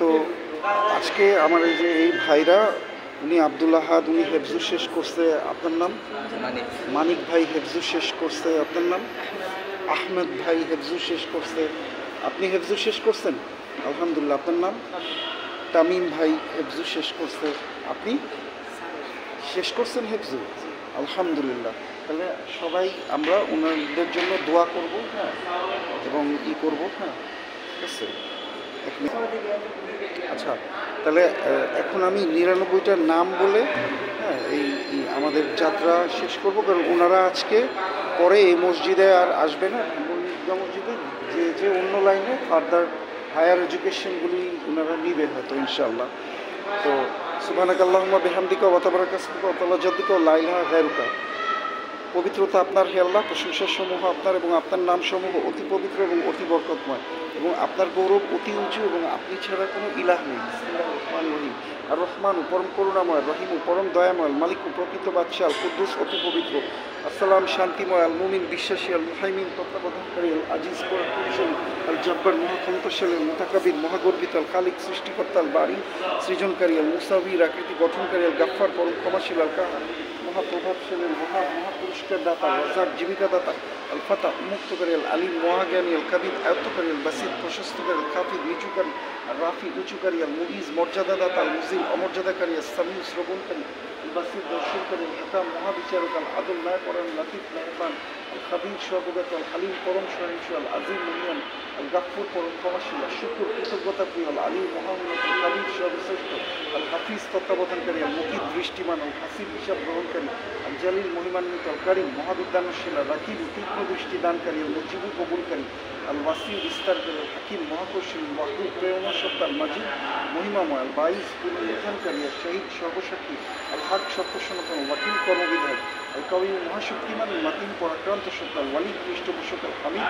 So আজকে আমার এই যে এই ভাইরা, উনি আব্দুল আহাদ, উনি হেফজু শেষ করছে। আপনার নাম? মানিক ভাই হেফজু শেষ করছে। আপনার নাম? আহমেদ ভাই হেফজু শেষ করছে। আপনি হেফজু শেষ করছেন? আলহামদুলিল্লাহ। আপনার নাম? তামিম ভাই হেফজু শেষ করছে। আপনি শেষ করছেন হেফজু? আলহামদুলিল্লাহ। তাহলে সবাই আমরা ওনাদের জন্য দোয়া করব, হ্যাঁ, এবং করব, হ্যাঁ, ঠিক আছে। আচ্ছা, তাহলে এখন আমি ৯৯টার নাম বলে, হ্যাঁ, এই আমাদের যাত্রা শেষ করব, কারণ ওনারা আজকে পরে এই মসজিদে আর আসবে না। ঈদগাহ মসজিদে যে অন্য লাইনে ফার্দার হায়ার এডুকেশনগুলি ওনারা নিবে হয়তো ইনশাআল্লাহ। তো সুবহানাকাল্লাহুম্মা বিহামদিকা ওয়া তাবারাকাসমুকা ওয়া তাআলা জাদ্দুকা ওয়া লা ইলাহা গায়রুকা। পবিত্রতা আপনার, হে আল্লাহ, প্রশংসার সমূহ আপনার, এবং আপনার নাম সমূহ অতি পবিত্র এবং অতি বরকতময়, এবং আপনার গৌরব অতি উঁচু, এবং আপনি ছাড়া কোনো ইলাহ নেই। বিসমিল্লাহির রহমানির রহিম। আর রহমান পরম করুণাময়, রহিম পরম দয়াময়, মালিক প্রকৃত বাদশাহ, আল কুদ্দুস অতি পবিত্র, আসসালাম শান্তিময়, আল মুমিন বিশ্বাসী, আল মুহাইমিন তত্ত্বাবধানকারী, আল আজিজ পরাক্রমশালী, আল জব্বার মহাক্ষমতাশালী, আল মুতাকাবির মহাগর্বিত, আল খালিক সৃষ্টিকর্তা, আল বারি সৃজনকারী, আল মুসাবির আকৃতি গঠনকারী, আল গাফফার পরম ক্ষমাশীল, আল কাহার মহাপ্রভাবশালী, মহাপুরস্কার দাতা, রাজাক জীবিকা দাতা, আল ফাতা মুক্তকারী, আল আলিম মহাজ্ঞানী, আল কাবির আয়ত্তকারী, আল বাসিদ প্রশস্তকারী, আল খাফিদ নিচুকারী, আর রাফি উঁচুকারী, আল মুইজ মর্যাদাদাতা, আল মুজিল অমর্যাদাকারী, আল সামি শ্রবণকারী, আল বাসিদ দর্শনকারী, আল হাকাম মহাবিচারক, আল আদল ন্যায়পরায়ণ, লাতিফ মেহরবান, আল খাবির সর্বগত, আল হালিম পরম সহিংসু, আল আজিম মহিয়ান, আল গাফুর পরম ক্ষমাশীল, আল শুকুর কৃতজ্ঞতা প্রিয়, আল আলী মহামুনত, আল কাবির সর্বশ্রেষ্ঠ, আল হাফিজ তত্ত্বাবধানকারী, আল মুকিদ দৃষ্টিমান, আল হাসিব হিসাব গ্রহণকারী, আল জালিল মহিমান্বিত, আল কারিম মহাবিদ্যানশীল, আল রাকিব তীক্ষ্ণ দৃষ্টি দানকারী, আল মুজিবু কবুলকারী, আল ওয়াসি বিস্তারকারী, আল হাকিম মহাকৌশল, মাহবুব প্রেরণা সত্তা, আল মাজিদ মহিমাময়, আল বাইস পুনরুত্থানকারী, আল শহীদ সর্বসাক্ষী, আল হাক সত্য সনাতন, ওয়াকিল কর্মবিধায়ক, আল কবি মহাশক্তিমান, আল মাতিন পরাক্রান্ত সত্তা, আল ওয়ালিদ পৃষ্ঠপোষক, আল হামিদ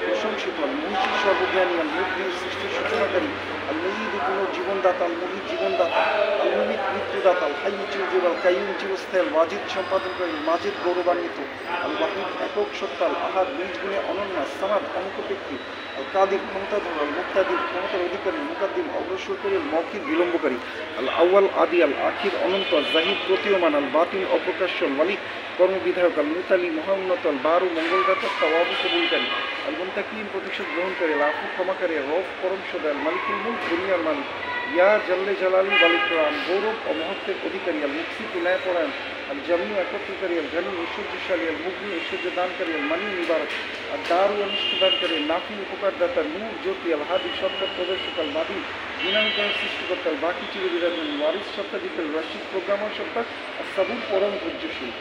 প্রশংসিত, আল মুন্সি সর্বজ্ঞানী, আল মুদ্রির সৃষ্টির সূচনাকারী, আল মুহিদ পুনর্জীবনদাতা, আল মুহিদ জীবনদাতা, আল মুমিত মৃত্যুদাতা, আল হাইয়্যু চিরজীব, আল কাইয়্যুম চিরস্থায়ী, আল ওয়াজিদ সম্পাদনকারী, আল মাজিদ গৌরবান্বিত, আল ওয়াহিদ একক সত্তা, আল আহাদ নিজ গুণে অনন্য, সামাদ অনুপপেক্ষী, আল কাদির ক্ষমতাধর, আল মুক্তাদির ক্ষমতার অধিকারী, মুকাদ্দিম অগ্রসরকারী, আল মৌখির বিলম্বকারী, আল আউয়াল আদি, আল আখির অনন্ত, আল জাহিদ প্রতীয়মান, আল বাতিন অপ্রকাশ্য, আল মালিক কর্মবিধায়ক, আল মুতালি মহাউন্নত, আল বারু মঙ্গলদাতা, তাওয়াবু কবুলকারী, আল মুন্তাকিম প্রতিশোধ গ্রহণকারী, আল আফু ক্ষমাকারী, রফ পরম সদা, আল মালিকুল মুলক দুনিয়ার মালিক, ইয়া জাল্লে জালালি বালিকরাম গৌরব ও মহত্বের অধিকারী, আল মুকসিত ন্যায়পরায়ণ, আল জামিউ একত্রকারী, আল জানি ঐশ্বর্যশালী, আল মুগ্নি ঐশ্বর্য দানকারী, আল মানি নিবারক, আর দারু অনিষ্ট দানকারী, নাফি উপকারদাতা, নূর জ্যোতি, আল হাদি সত্তার প্রদর্শক, আল মাদি বিনামিকার সৃষ্টিকর্তা, আল বাকি চিরবিরাজন, ওয়ারিস সত্তাধিকার, রশিদ প্রোগ্রামার সত্তা, আর সাবুর পরম ধৈর্যশীল,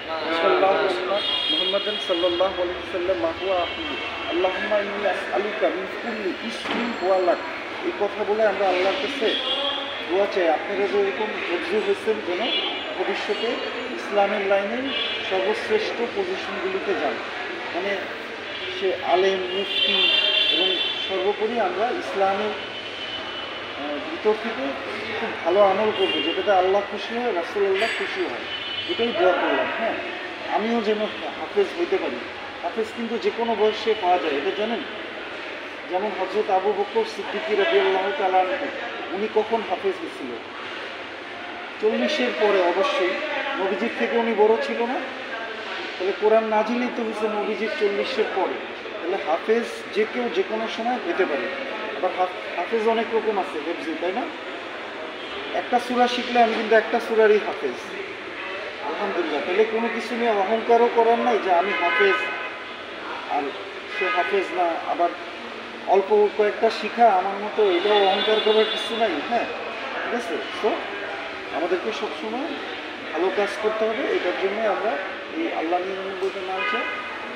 মুহাম্মাদান সাল্লাল্লাহু আলাইহি ওয়াসাল্লাম মাহুয়া আহমদ, আল্লাহুম্মা ইন্নী আসআলুকা মিন কুল্লি ইসমিন হুয়া লাক। এই কথা বলে আমরা আল্লাহর কাছে দোয়া চাই আপনারা যে এরকম ধৈর্য হয়েছেন, যেন ভবিষ্যতে ইসলামের লাইনে সর্বশ্রেষ্ঠ পজিশনগুলিতে যান, মানে সে আলেম মুফতি, এবং সর্বোপরি আমরা ইসলামের ভিতর থেকে খুব ভালো আমল করবো, যেটাতে আল্লাহ খুশি হয়, রাসূলুল্লাহ খুশি হয়। এটাই দোয়া করলাম। হ্যাঁ, আমিও যেন হাফেজ হইতে পারি। হাফেজ কিন্তু যে কোনো বয়সে পাওয়া যায়, এটা জানেন? যেমন হযরত আবু বকর সিদ্দিকী রাদিয়াল্লাহু তাআলা আনহু, উনি কখন হাফেজ হয়েছিল? 40-এর পরে। অবশ্যই নবীজির থেকে উনি বড় ছিল না? তাহলে কোরআন নাজিলই তো হয়েছে নবীজির 40-এর পরে। তাহলে হাফেজ যে কেউ যে কোনো সময় হতে পারে। আবার হাফেজ অনেক রকম আছে হেফজি, তাই না? একটা সূরা শিখলে আমি কিন্তু একটা সূরারই হাফেজ, আলহামদুলিল্লাহ। তাহলে কোনো কিছু নিয়ে অহংকারও করার নাই যে আমি হাফেজ আর সে হাফেজ না। আবার অল্প কয়েকটা শিখা আমার মতো, এটাও অহংকার করার কিছু নাই। হ্যাঁ, ঠিক আছে। তো আমাদেরকে সবসময় ভালো কাজ করতে হবে। এটার জন্য আমরা এই আল্লাহ ৯৯টা নামটা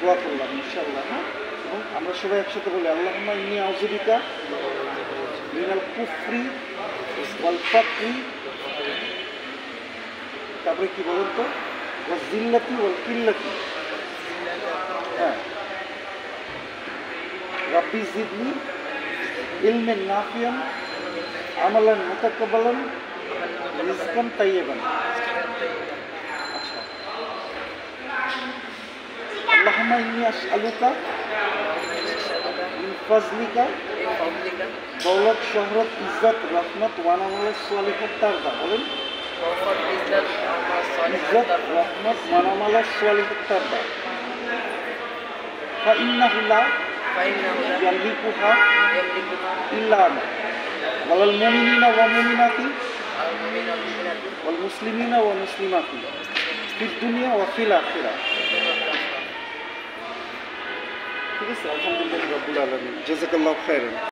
দোয়া করলাম ইনশাআল্লাহ। হ্যাঁ, এবং আমরা সবাই একসাথে বলি আল্লাহুম্মা ইন্নী আউযু বিকা মিনাল কুফরি ওয়াল ফাকরি, তারপরে কি বলেন তো, ওয়াল যিল্লাতি ওয়াল কিল্লাতি। হ্যাঁ, রাব্বি জিদনি ইলমান নাফিয়ান আমালান মুতাকাব্বালান রিজকান তাইয়্যিবান। আচ্ছা, আল্লাহুম্মা ইন্নী আসআলুকা মিন ফাজলিকা দৌলত, শহরত, ইজ্জত, রহমত, ওয়ানামালের সোয়ালিহাত তারদা। বলেন ইজ্জত, রহমত, ওয়ানামালের সোয়ালিহাত তারদা। فإنه لا يملكها إلا أنا وعلى المؤمنين والمؤمنات والمسلمين والمسلمات في الدنيا وفي الآخرة। ঠিক আছে, আলহামদুলিল্লাহ রাব্বুল আলামিন, জাযাকাল্লাহু খাইরান।